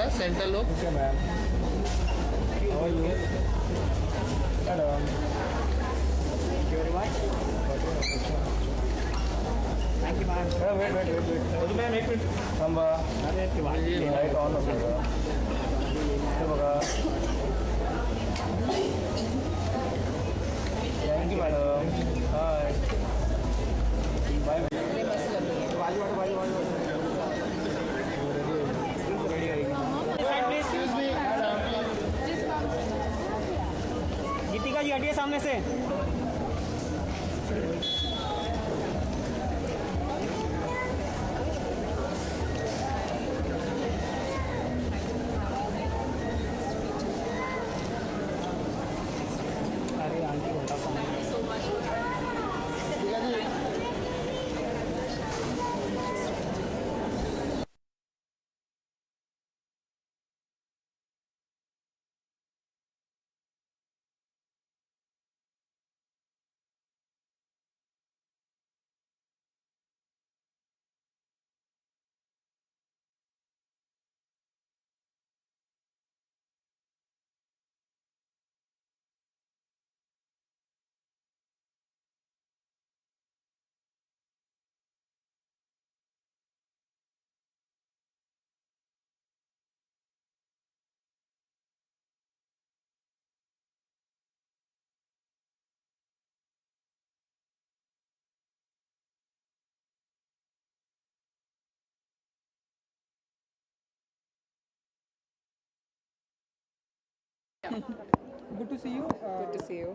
Beta, center lobe. Okay, ma'am. How are you? Hello. Thank you very much. Thank you, ma'am. Wait. Ma'am, एक minute. थांबा. Light on असेल का? हे बघा. Thank you madam. Hi. Bye. बाजू. गीतिका जी हटिए सामने से. अरे आंटी घंटा Good to see you. Good to see you.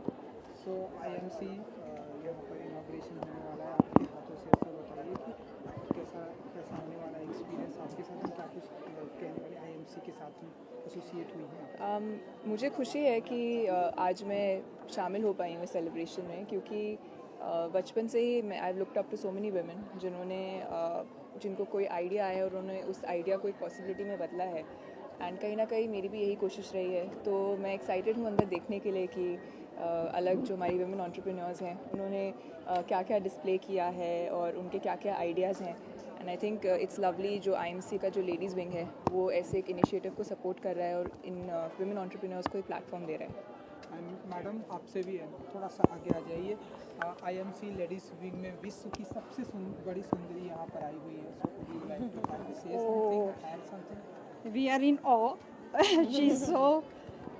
So IMC यहाँ पर इनॉग्रेशन होने वाला है. आपके हाथों से ऐसा बताइए कि कैसा होने वाला है एक्सपीरियंस आपके साथ में, क्या कुछ कहने वाले IMC के साथ में एसोसिएट हुई हैं. मुझे खुशी है कि आज मैं शामिल हो पाई हूँ इस सेलिब्रेशन में, क्योंकि बचपन से ही मैं I looked up to so many women जिनको कोई आइडिया आया और उन्होंने उस आइडिया को एक पॉसिबिलिटी में बदला है. एंड कहीं ना कहीं मेरी भी यही कोशिश रही है. तो मैं एक्साइटेड हूँ अंदर देखने के लिए कि अलग जो हमारी वुमेन एंटरप्रेन्योर्स हैं उन्होंने क्या क्या डिस्प्ले किया है और उनके क्या क्या आइडियाज़ हैं. And I think it's lovely जो IMC का जो लेडीज़ विंग है वो ऐसे एक इनिशिएटिव को सपोर्ट कर रहा है और इन वुमेन एंटरप्रेन्योर्स को एक प्लेटफॉर्म दे रहा है. एंड मैडम आपसे भी है, थोड़ा सा आगे आ जाइए. IMC लेडीज़ विंग में विश्व की सबसे बड़ी सुंदरी यहाँ पर आई हुई है. So would you like to say something or add something? We are in awe. She's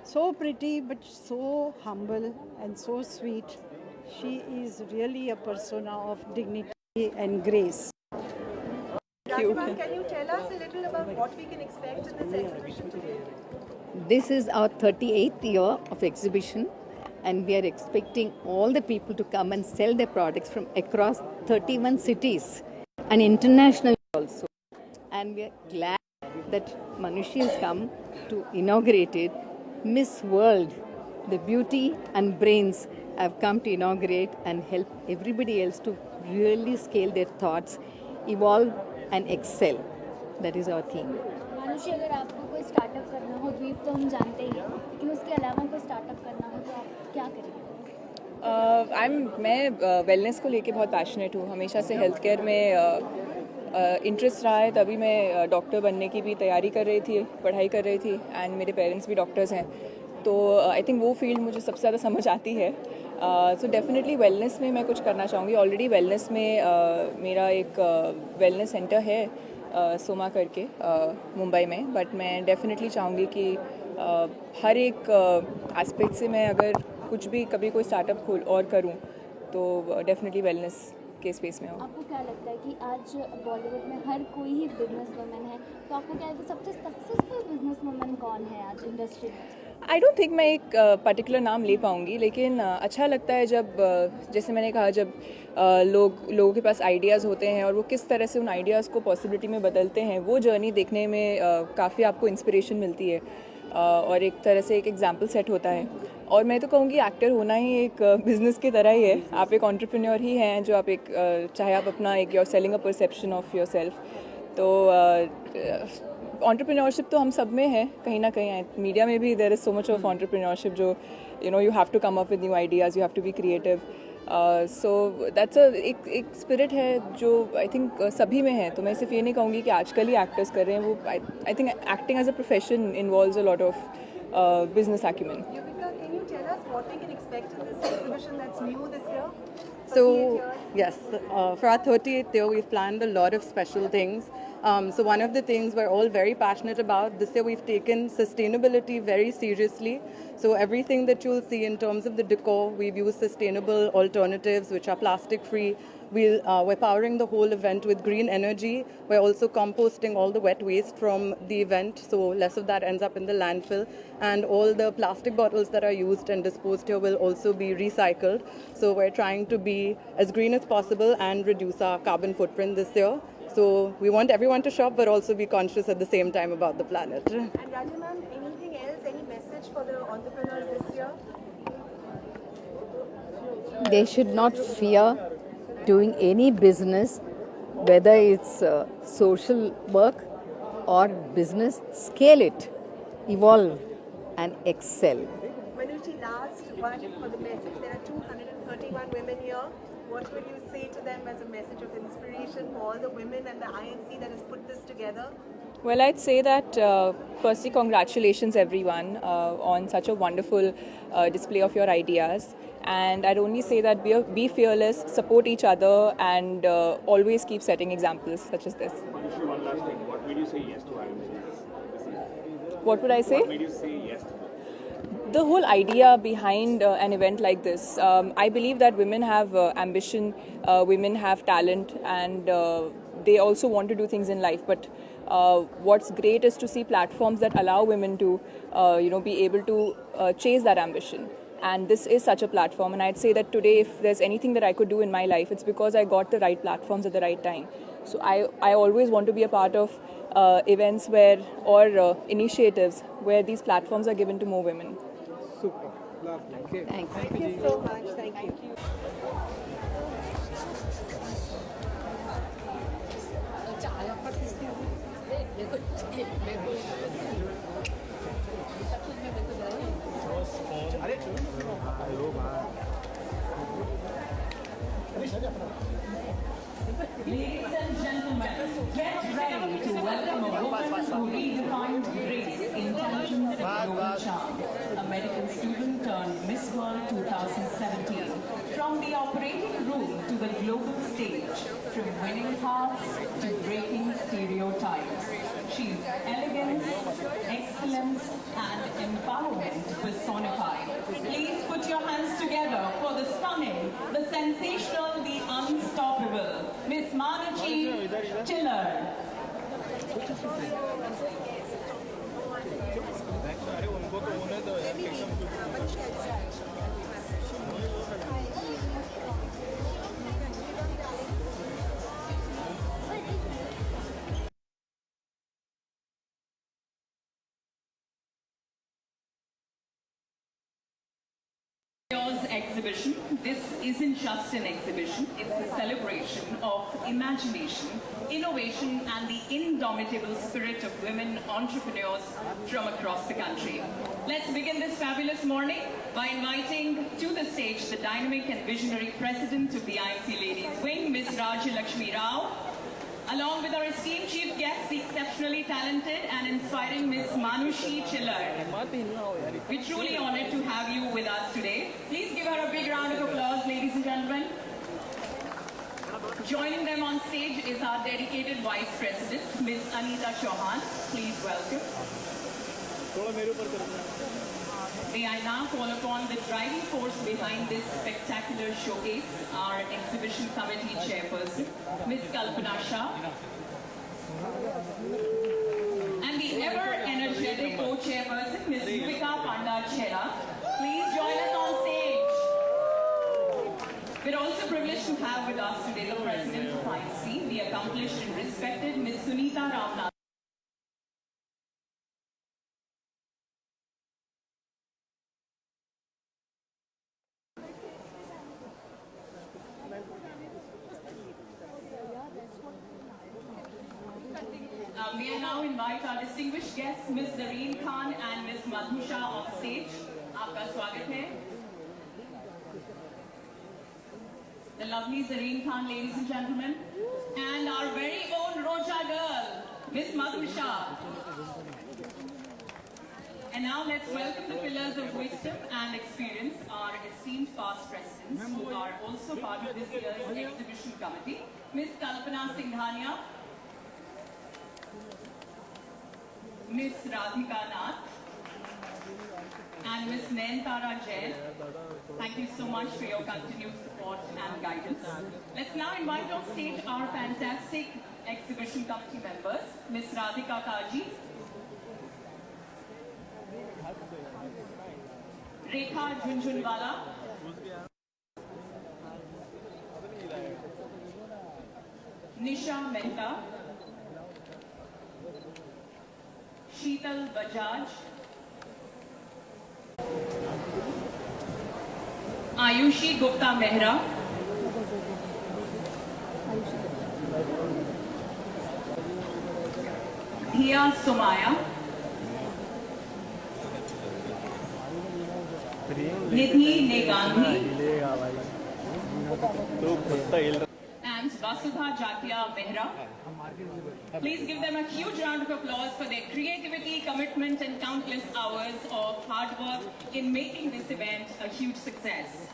so pretty but so humble and so sweet. She is really a persona of dignity and grace. Pratibha, can you tell us a little about what we can expect in this exhibition today? This is our 38th year of exhibition, and we are expecting all the people to come and sell their products from across 31 cities and international also. And we are glad that Manushi has come to inaugurate it. Miss World, the beauty and brains have come to inaugurate and help everybody else to really scale their thoughts, evolve and excel. That is our theme. मानुषी, अगर आपको कोई startup करना हो, द्वीप तो हम जानते ही हैं, लेकिन उसके अलावा कोई स्टार्टअप करना हो तो आप क्या करेंगे? मैं वेलनेस को लेके बहुत पैशनेट हूँ. हमेशा से हेल्थ केयर में इंटरेस्ट रहा है. तभी मैं डॉक्टर बनने की भी तैयारी कर रही थी, पढ़ाई कर रही थी. एंड मेरे पेरेंट्स भी डॉक्टर्स हैं, तो आई थिंक वो फील्ड मुझे सबसे ज़्यादा समझ आती है. सो डेफिनेटली वेलनेस में मैं कुछ करना चाहूँगी. ऑलरेडी वेलनेस में मेरा एक वेलनेस सेंटर है सोमा करके मुंबई में. बट मैं डेफिनेटली चाहूँगी कि हर एक एस्पेक्ट से मैं अगर कुछ भी कभी कोई स्टार्टअप खोल और करूँ तो डेफिनेटली वेलनेस के स्पेस में हो. आपको क्या लगता है कि आज बॉलीवुड में हर कोई ही बिजनेस वुमन है, तो आपको क्या लगता है सबसे सक्सेसफुल बिजनेस वुमन कौन है आज इंडस्ट्री में? आई डोंट थिंक मैं एक पर्टिकुलर नाम ले पाऊँगी, लेकिन अच्छा लगता है जब जैसे मैंने कहा, जब लोगों के पास आइडियाज़ होते हैं और वो किस तरह से उन आइडियाज़ को पॉसिबिलिटी में बदलते हैं. वो जर्नी देखने में काफ़ी आपको इंस्पिरेशन मिलती है और एक तरह से एक एग्जाम्पल सेट होता है. और मैं तो कहूँगी एक्टर होना ही एक बिज़नेस की तरह ही है. आप एक एंटरप्रेन्योर ही हैं, जो आप एक चाहे आप अपना एक your selling a perception of your self. तो एंटरप्रेन्योरशिप तो हम सब में है कहीं ना कहीं. मीडिया में भी there is so much of entrepreneurship, जो you have to come up with new ideas, you have to be creative. So that's एक स्पिरिट है जो आई थिंक सभी में है. तो मैं सिर्फ ये नहीं कहूँगी कि आजकल ही एक्टर्स कर रहे हैं. वो I think acting as a profession involves a lot of business acumen. Yuvika, can you tell us what we can expect in this exhibition that's new this year? So, 38 years. yes, for our 38th year, we've planned a lot of special things. So, one of the things we're all very passionate about, this year we've taken sustainability very seriously. So, everything that you'll see in terms of the decor, we've used sustainable alternatives which are plastic free. We're powering the whole event with green energy. We're also composting all the wet waste from the event, so less of that ends up in the landfill. And all the plastic bottles that are used and disposed here will also be recycled. So we're trying to be as green as possible and reduce our carbon footprint this year. So we want everyone to shop, but also be conscious at the same time about the planet. And Raja ma'am, anything else, any message for the entrepreneurs this year? They should not fear doing any business, whether it's social work or business. Scale it, evolve, and excel. Manushi, last one for the message. There are 231 women here. What will you say to them as a message of inspiration for all the women and the INC that has put this together? Well, I'd say that firstly, congratulations everyone on such a wonderful display of your ideas. And I'd only say that be fearless, support each other, and always keep setting examples such as this. Manushi, one last thing. What made you say yes to IMC this year? What would I say? What made you say yes to this? The whole idea behind an event like this, I believe that women have ambition, women have talent, and they also want to do things in life. But what's great is to see platforms that allow women to, be able to chase that ambition. And this is such a platform. And I'd say that today, if there's anything that I could do in my life, it's because I got the right platforms at the right time. So I always want to be a part of events or initiatives where these platforms are given to more women. Super. Lovely. Okay. Thank you. Thank you so much. Thank you. Ladies and gentlemen, get ready to welcome a woman who redefined grace, intelligence, and global charm. A medical student turned Miss World 2017. From the operating room to the global stage, from winning hearts to breaking stereotypes. She's elegance, excellence, and empowerment personified. Please put your hands together for the stunning, the sensational, the unstoppable, Miss Manushi Chiller. Exhibition. This isn't just an exhibition, it's a celebration of imagination, innovation, and the indomitable spirit of women entrepreneurs from across the country. Let's begin this fabulous morning by inviting to the stage the dynamic and visionary president of the IMC Ladies Wing, Ms. Rajya Lakshmi Rao, along with our esteemed chief guest, the exceptionally talented and inspiring Ms. Manushi Chiller. We're truly honored to have you with us today. Please give her a big round of applause, ladies and gentlemen. Joining them on stage is our dedicated Vice President, Ms. Anita Chauhan. Please welcome. May I now call upon the driving force behind this spectacular showcase, our exhibition committee chairperson, Ms. Kalpana Shah, and the ever-energetic co-chairperson, Ms. Yuvika Panda Chheda. Please join us on stage. We're also privileged to have with us today the President of IMC, the accomplished and respected Ms. Sunita Ramnath. May I now invite our distinguished guests, Ms. Zareen Khan and Ms. Madhusha on stage. आपका स्वागत है. the lovely Zareen Khan, ladies and gentlemen, and our very own Roja girl, Miss Madhusha. And now let's welcome the pillars of wisdom and experience, our esteemed past presidents, who are also part of this year's exhibition committee. Miss Kalpana Singhania, Miss Radhika Nath, and Miss Nayanthara Jain. Thank you so much for your continued support and guidance. Let's now invite on stage our fantastic exhibition committee members, Miss Radhika Kaji, Rekha Junjunwala, Nisha Mehta, Sheetal Bajaj, Ayushi Gupta Mehra, Hiya Sumaya, Nidhi Negandhi, and Vasudha Jatia Mehra. Please give them a huge round of applause for their creativity, commitment, and countless hours of hard work in making this event a huge success.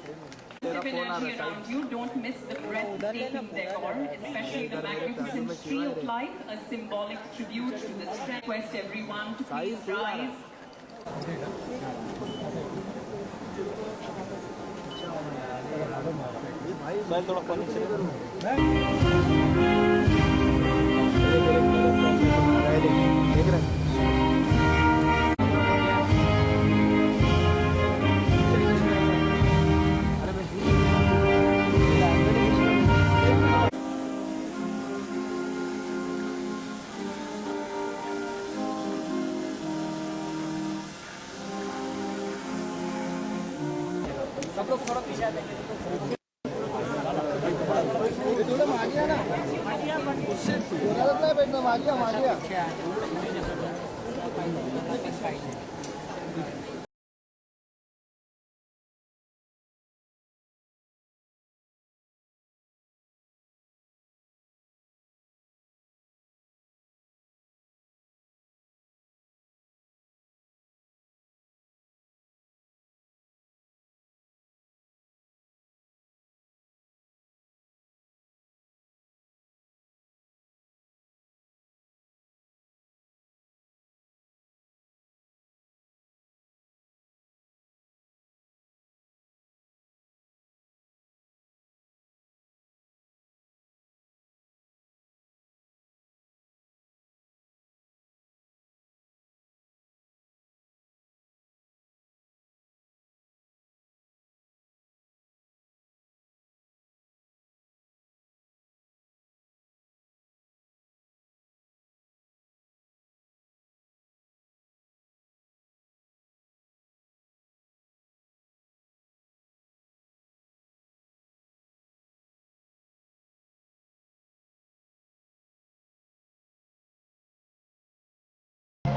Positive energy around you. Don't miss the breathtaking decor, especially the magnificent tree of life, a symbolic tribute to the strength. Request everyone to please rise.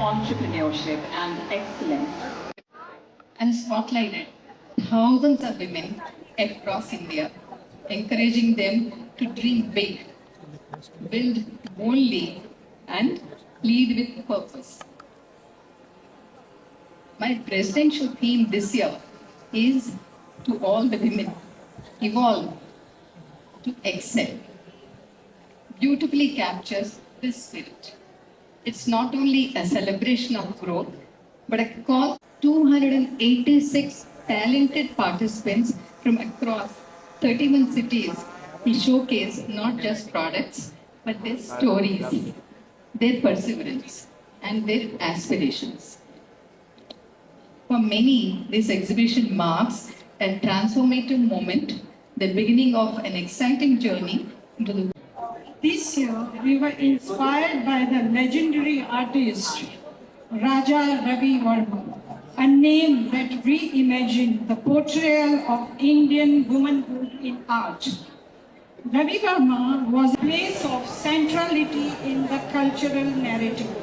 Entrepreneurship and excellence. And spotlighted thousands of women across India, encouraging them to dream big, build boldly, and lead with purpose. My presidential theme this year is to all the women, evolve to excel. Beautifully captures this spirit. It's not only a celebration of growth, but a call 286 talented participants from across 31 cities will showcase not just products, but their stories, their perseverance, and their aspirations. For many, this exhibition marks a transformative moment, the beginning of an exciting journey into the This year, we were inspired by the legendary artist Raja Ravi Verma, a name that reimagined the portrayal of Indian womanhood in art. Ravi Verma was a place of centrality in the cultural narrative.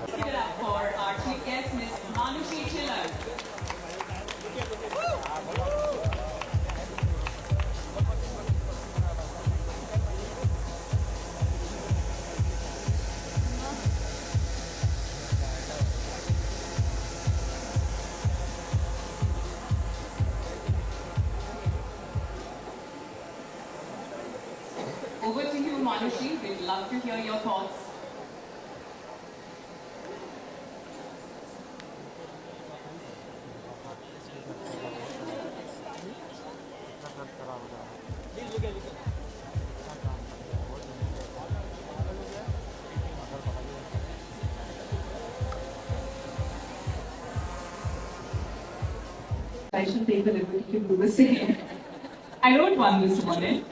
Give it up for our chief guest, Ms. Manushi Chillar. Anushi, we'd love to hear your thoughts. I should take the liberty to do the same. I wrote one this morning.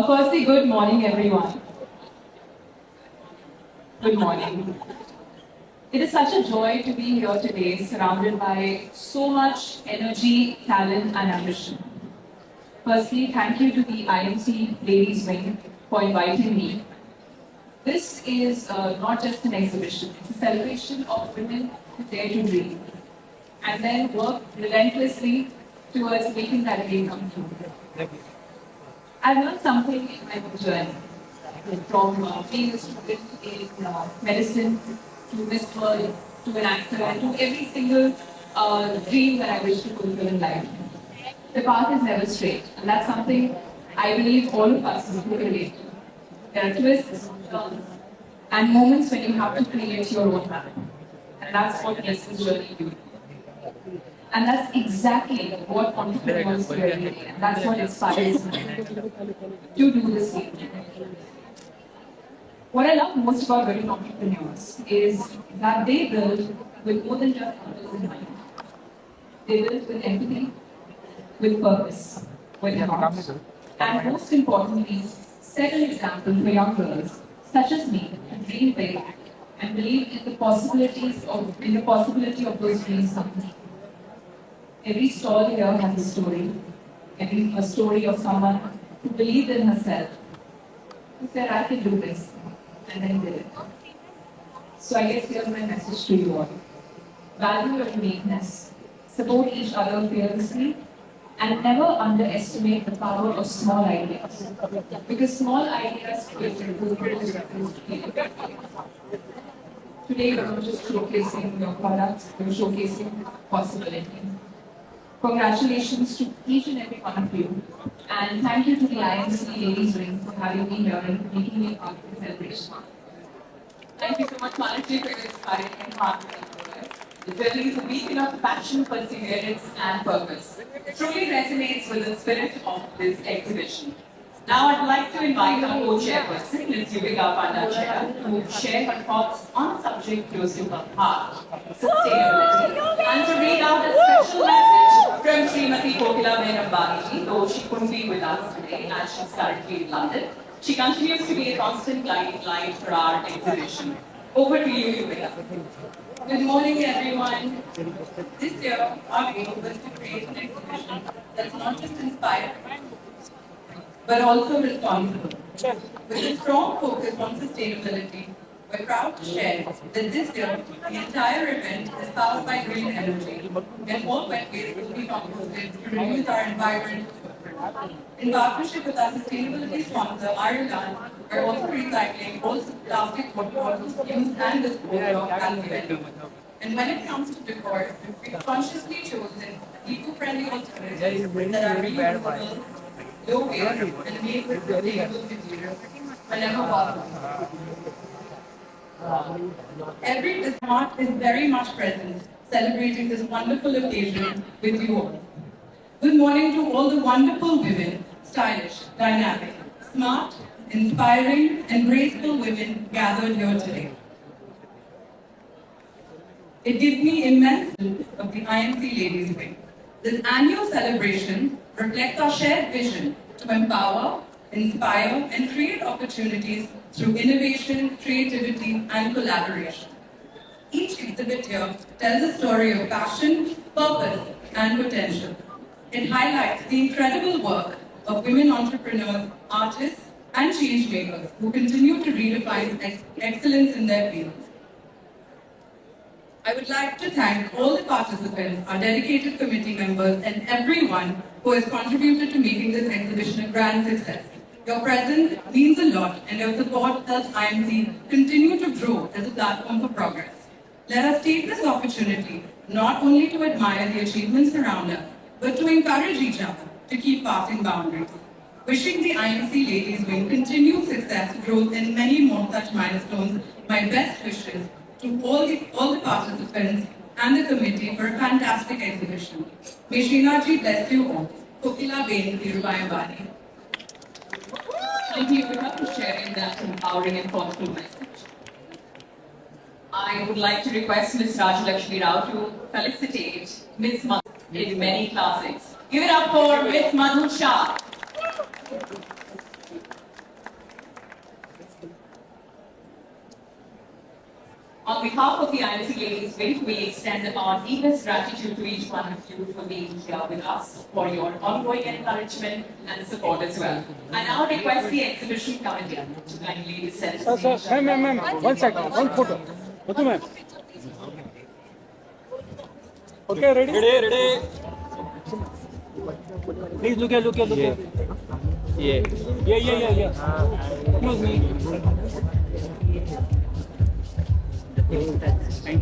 Firstly, good morning, everyone. Good morning. It is such a joy to be here today, surrounded by so much energy, talent, and ambition. Firstly, thank you to the IMC Ladies Wing for inviting me. This is not just an exhibition, it's a celebration of women who dare to dream and then work relentlessly towards making that dream come true. I've learned something in my own journey, from being a student in medicine to Miss World to an actor and to every single dream that I wish to fulfill in life. The path is never straight, and that's something I believe all of us will relate to. There are twists, turns, and moments when you have to create your own path. And that's what Lessons Journey do. And that's exactly what entrepreneurs do every day. And that's what inspires me to do this thing. What I love most about women entrepreneurs is that they build with more than just numbers in mind. They build with empathy, with purpose, with heart. And most importantly, set an example for young girls such as me to dream big and believe in the possibility of those dreams coming true. Every stall here has a story, a story of someone who believed in herself, who said, I can do this, and then did it. So I guess here's my message to you all. Value your uniqueness, support each other fearlessly, and never underestimate the power of small ideas. Because small ideas create the greatest difference Today we're not just showcasing your products, we're showcasing possibility. Congratulations to each and every one of you. And thank you to the IMC Ladies Wing for having me here and making me part of the celebration. Thank you so much, Manoj, for your inspiring and heartfelt words. The journey is a beacon of passion, perseverance, and purpose. It truly resonates with the spirit of this exhibition. Now I'd like to invite our co-chairperson, Ms. Yuvika Pandacharya, to share her thoughts on a subject close to her heart, sustainability, and to read out a special message from Srimati Kokila Mehrambani, though she couldn't be with us today as she's currently in London. She continues to be a constant guiding light for our exhibition. Over to you, Yuvika. Good morning, everyone. This year, our goal was to create an exhibition that's not just inspired, but also responsible. With a strong focus on sustainability, we're proud to share that this year, the entire event is powered by green energy, and all wet waste will be composted to reduce our environmental footprint. In partnership with our sustainability sponsor, Ireland, we're also recycling all plastic bottles used and disposed of at the event. And when it comes to decor, we've consciously chosen eco-friendly alternatives that are reusable, low waste, and made with sustainable materials whenever possible. Every Smart is very much present, celebrating this wonderful occasion with you all. Good morning to all the wonderful women, stylish, dynamic, smart, inspiring, and graceful women gathered here today. It gives me immense of the IMC Ladies Wing. This annual celebration reflects our shared vision to empower, inspire, and create opportunities through innovation, creativity, and collaboration. Each exhibit here tells a story of passion, purpose, and potential. It highlights the incredible work of women entrepreneurs, artists, and change makers who continue to redefine excellence in their fields. I would like to thank all the participants, our dedicated committee members, and everyone who has contributed to making this exhibition a grand success. Your presence means a lot, and your support helps IMC continue to grow as a platform for progress. Let us take this opportunity not only to admire the achievements around us, but to encourage each other to keep passing boundaries. Wishing the IMC Ladies Wing continued success, growth, and many more such milestones. My best wishes to all the participants and the committee for a fantastic exhibition. May Srinathji bless you all. Kokila Bain Dhirubhai. Thank you for sharing that empowering and thoughtful message. I would like to request Ms. Rajalakshmi Rao to felicitate Ms. Madhu in many classics. Give it up for Ms. Madhu Shah. On behalf of the IMC Ladies Wing, we extend our deepest gratitude to each one of you for being here with us, for your ongoing encouragement and support as well. I now request the exhibition committee to kindly descend. Sir, ma'am, 1 second, 1 photo. Madhu ma'am. Okay, ready? Please look here. Yeah. Excuse me. Thank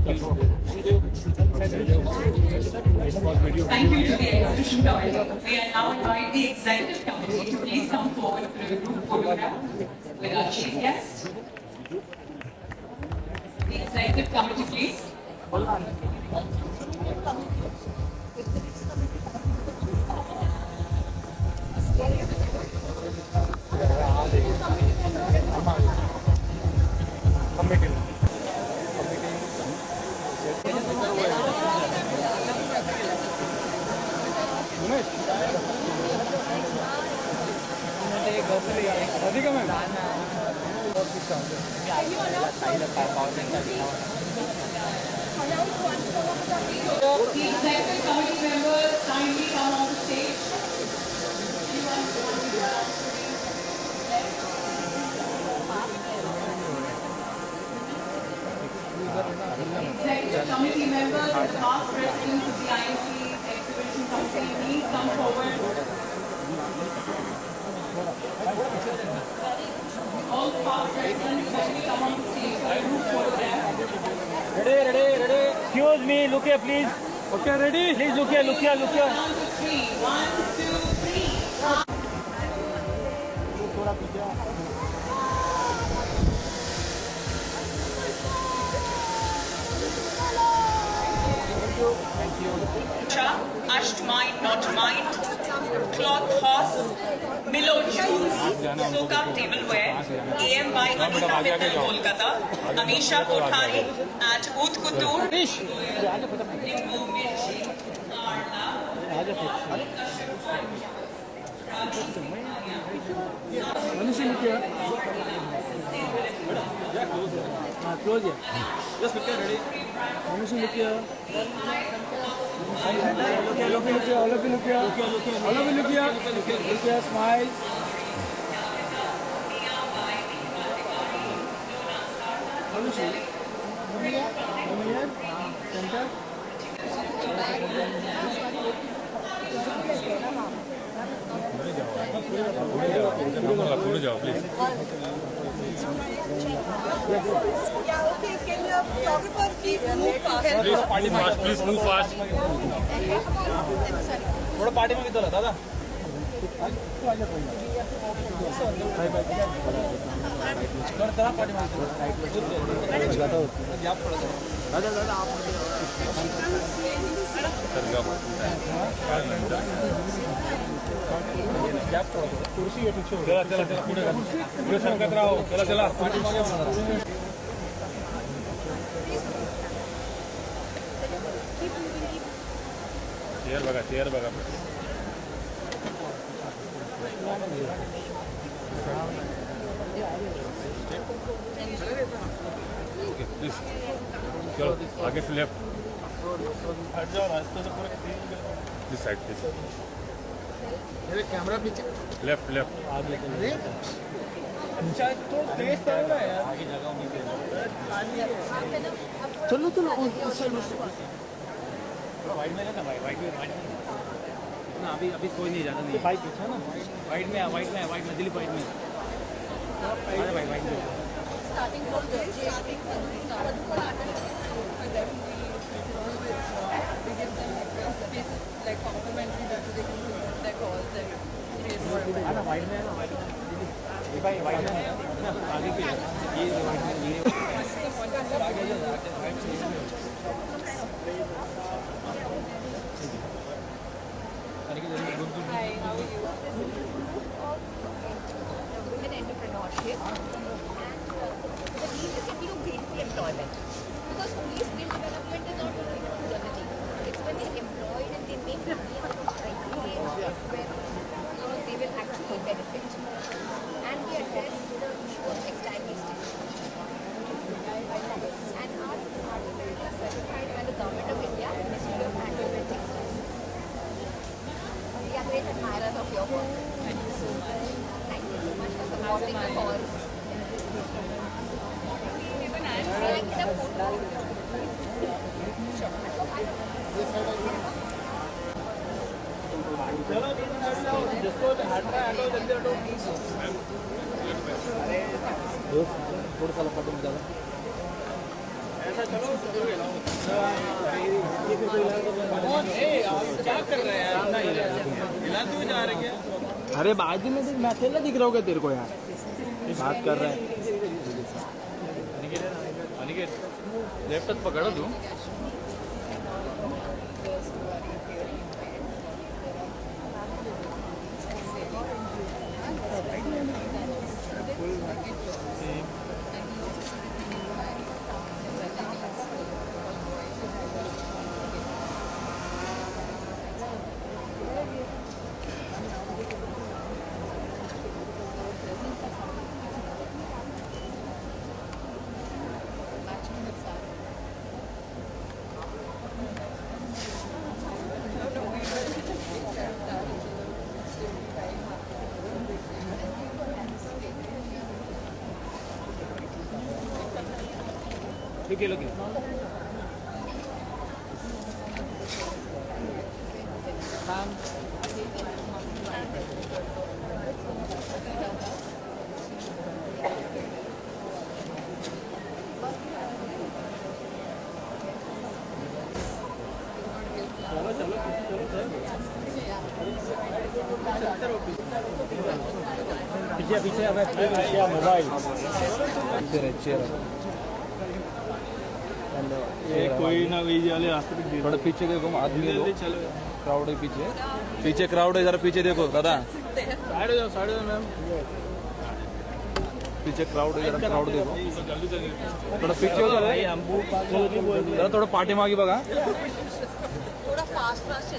you to the exhibition committee. We are now invite the executive committee to please come forward for a group photograph with our chief guest. The executive committee, please. Radhika ma'am. The executive committee members kindly come on the stage. Executive committee members and the past presidents of the IMC exhibition committee, please come forward. All the past presidents, kindly come on the stage for a group photograph. Ready. Excuse me, look here, please. Okay, ready? Please look here. 1, 2, 3. 1, 2, 3. Ashed Mind Not Mind, Cloth Horse, Milo Jewels, Soka Tableware, AM by Anuta Mittal Kolkata, Amisha Kothari at Oud Couture, Nimbu Mirchi, Arla, Close here. Just look here, ready? Manushi, look here. All of you look here. Smile. Manushi. Come here. Center. Yeah, okay. Can your photographers please move fast? Please move fast. थोड़ा party में भी तो दादा दादा party में कुर्सी है पीछे चला पूरे संगत रहो चला पार्टी में चेयर बघा प्लीज चलो आगे से लेफ्ट हट जाओ रास्ते से पूरा दिस साइड प्लीज कैमरा पीछे लेफ्ट आगे शायद तो तेज तो हो रहा है यार आगे जगह नहीं चलो उस साइड वाइड में ना वाइड में ना अभी कोई नहीं जाना नहीं भाई पीछे ना वाइड में दिल्ली वाइड में अरे वाइड में Starting from there, starting from we give them spaces like complimentary that they can put their calls and Women entrepreneurship and the need is gainful employment. Because only skill development is not going to make longevity. It's when they're employed and they make money out of trying to gain is when they will actually benefit. And we address the issue of textile wastage. And our department is certified by the Government of India, Ministry of Handloom and Textiles. We are great admirers of your work. Thank you so much. Thank you so much for supporting the cause. Like in a photo. क्या कर रहे हैं हिला क्यों जा रहे हैं? अरे बाजू में देख, मैं अकेला दिख रहा हूँ क्या तेरे को यार? बात कर रहे हैं। अनिकेत लेफ्ट पकड़ो तू। Okay, look. पीछे पीछे हमें मोबाइल कोई ना वही वाले रास्ते पे थोड़ा पीछे देखो आदमी लोग क्राउड है पीछे पीछे क्राउड है जरा पीछे देखो दादा साइड हो जाओ मैम पीछे क्राउड है जरा क्राउड देखो थोड़ा पीछे हो जाओ जरा थोड़ा पाठी मागी बघा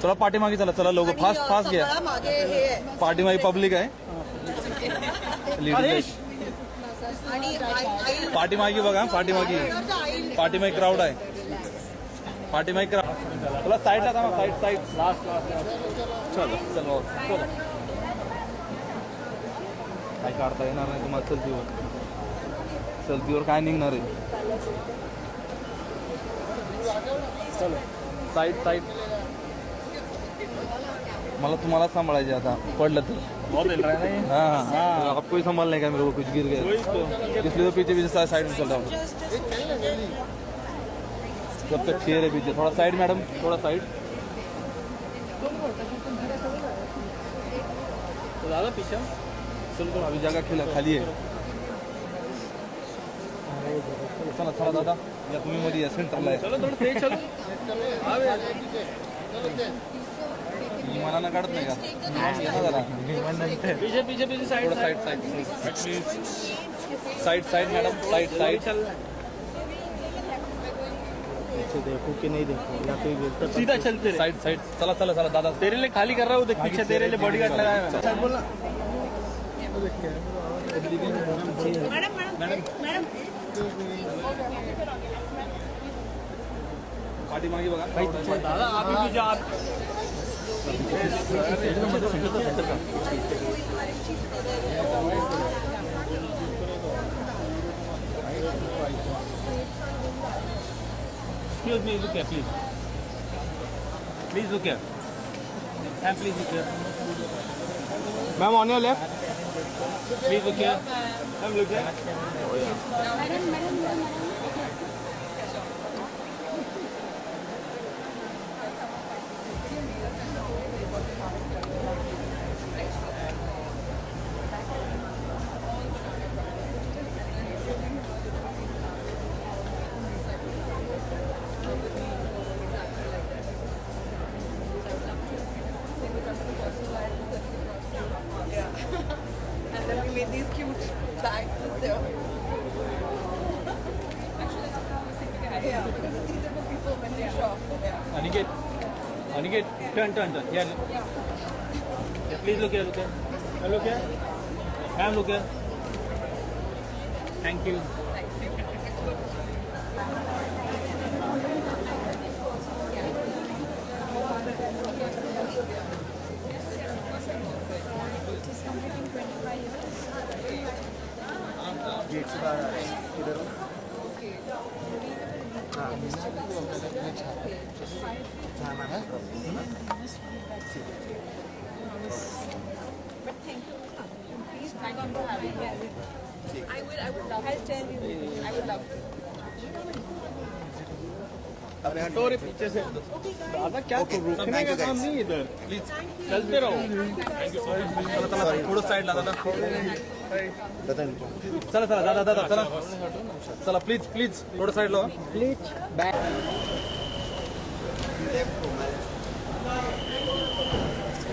थोड़ा पाठी मागी चला चला लोग फास्ट फास्ट गया पाठी मागी पब्लिक आहे पाठी मागी बघा पाठी मागी क्राउड आहे पाठी मागी क्राउड थोड़ा साइडला थांबा साइड लास्ट चलो चलो चलो काय काढता येणार नाही तुम्हाला सेल्फीवर काय निघणार आहे चलो साइड मला तुम्हाला सांभाळायचे आता पडलं तर बहुत हिल रहा है ना हाँ हाँ आपको ही संभालने का मेरे को कुछ गिर गया इसलिए तो पीछे साइड में चल रहा हूँ जब तक चेयर है पीछे थोड़ा साइड मैडम थोड़ा साइड तो दादा पीछे चलो अभी जगह खाली है चला चला दादा या तुम्ही मध्ये या सेंटरला आहे चलो थोडं ते चलो मनाला काढत नाही का जरा पीछे पीछे पीछे साइड साइड मैडम साइड चल पीछे देखो कि नहीं देखो या तो सीधा चलते साइड चला चला चला दादा तेरे लिए खाली कर रहा हूँ देख पीछे तेरे लिए बॉडीगार्ड लगाया मैंने बोलना मैडम पार्टी मांगी बघा दादा आप भी जा Excuse me, look here, please. Please look here. Ma'am, please look here. Ma'am, on your left. Please look here. Ma'am, look here. Oh, yeah. Madam. Aniket, turn. Yeah. Please look here. Look here. Ma'am, look here. Thank you. Gate से बाहर आ रहे हैं इधर अरे हटो रे पीछे से दादा क्या रुकने का काम नहीं इधर प्लीज चलते रहो थोड़ा साइड ला दादा चला दादा चला प्लीज थोड़ा साइड लो प्लीज बैक